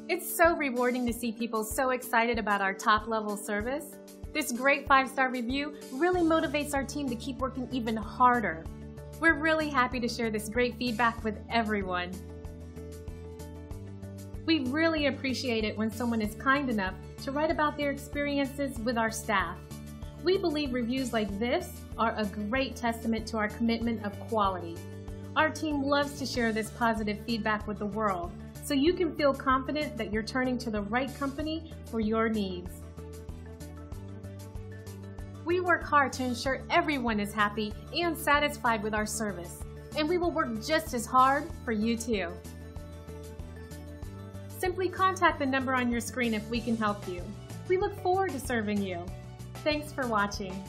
It's so rewarding to see people so excited about our top-level service. This great 5-star review really motivates our team to keep working even harder. We're really happy to share this great feedback with everyone. We really appreciate it when someone is kind enough to write about their experiences with our staff. We believe reviews like this are a great testament to our commitment of quality. Our team loves to share this positive feedback with the world, so you can feel confident that you're turning to the right company for your needs. We work hard to ensure everyone is happy and satisfied with our service, and we will work just as hard for you too. Simply contact the number on your screen if we can help you. We look forward to serving you. Thanks for watching.